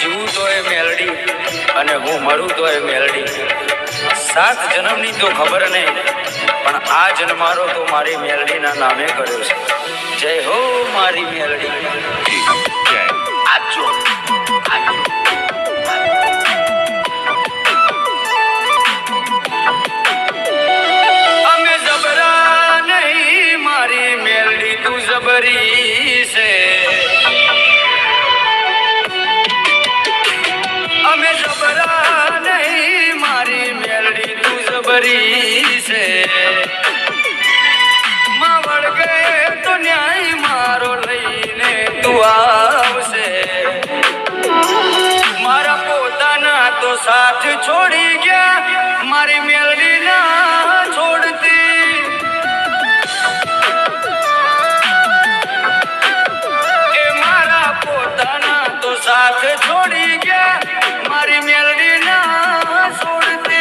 જીવું તો એ મેલડી અને હું મરું તો એ મેલડી. 7 જન્મની તો ખબર નહીં, પણ આ જન્મારો તો મારી મેલડીના નામે કર્યો છે. જય હો મારી મેલડી. આજો અમે જબરા નહીં, મારી મેલડી તું જબરી છે. અમે જબરા નહીં, મારી મેલડી તું જબરી છે. માં વળગે તો ન્યાય મારો લઈને તું આવશે. મારા પોતાના તો સાથ છોડી ગયા, મારી મેલડી ના છોડતી. એ મારા પોતાના તો સાથ છોડી ગયા, મારી મેલડી ના છોડતી.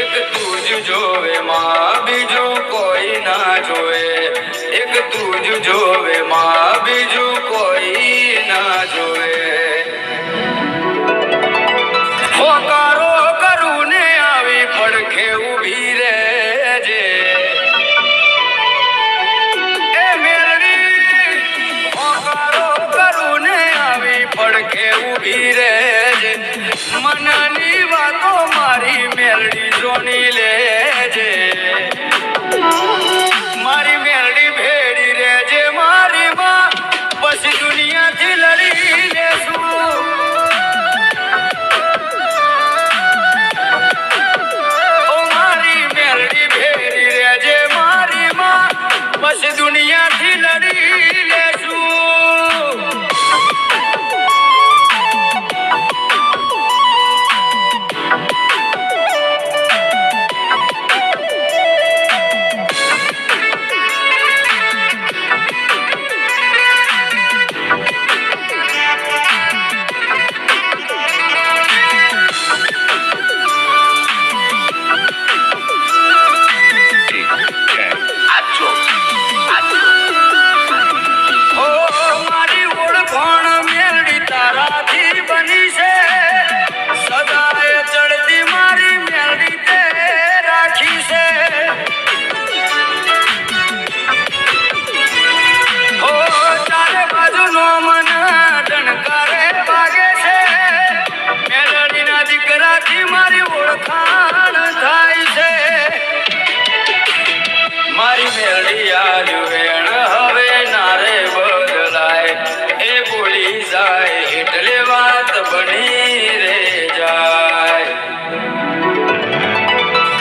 એક તું જ જોવે માં, બીજું કોઈ ના જોવે. એક તું જ જોવે માં, બીજું કોઈ ના જોવે. હોકારો કરું ને આવી પડખે ઊભી રહેજે. એ મેલડી હોકારો કરું ને આવી પડખે ઊભી રહેજે. મનની વાતો મારી મેલડી જોની લેજે. મારી મેલડી ભેડી રહેજે મારી માં, પછી દુનિયાથી લડી લેશું. ઓ મારી મેલડી ભેડી રહેજે મારી માં, પછી દુનિયાથી લડી લેશું. મારી ઓળખાણ થાય છે. મારી મેલડી આલ્યું વેણ હવે નારે બદલાય. એ બોલી જાય એટલે વાત બની રે જાય.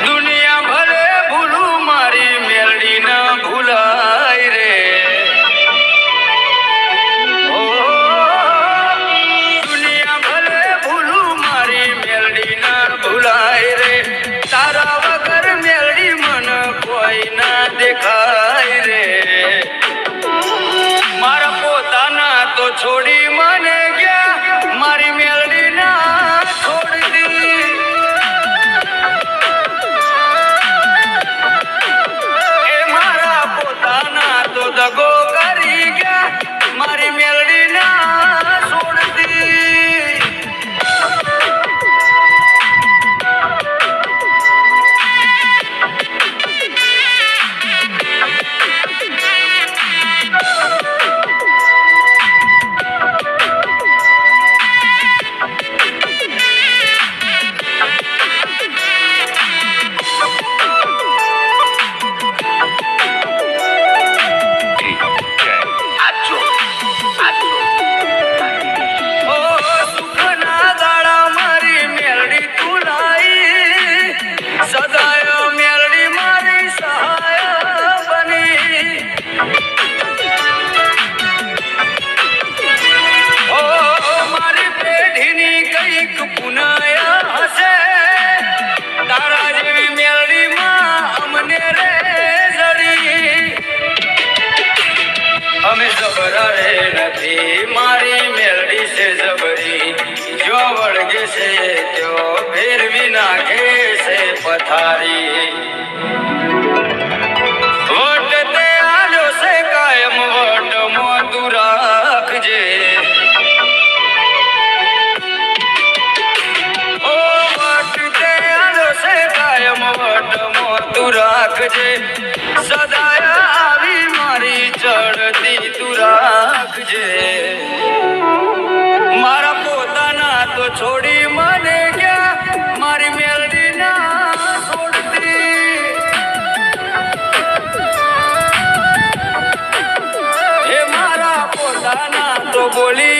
દુનિયા ભલે ભૂલું, મારી મેલડી ના ભૂલાય રે. દુનિયા ભલે ભૂલું, મારી મેલડી ના ભૂલાય રે. તારા વગર મેલડી મન કોઈ ના દેખાય રે. મારા પોતાના તો છોડી મને ગયા, મારી મેલડી ના છોડતી. એ મારા પોતાના તો દગો કરી ગયા, મારી મેલડી ના છોડતી. અમે જબરા રે નથી, મારી મેલડી છે જબરી. જો વળગે છે ત્યો ફેરવી નાખે છે પથારી. વોટ તે આલ્યો છે કાયમ ચડતી તું રાખજે મારા પોતાના તો છોડી મને ગયા મારી મેલડી ના છોડતી હે મારા પોતાના તો બોલી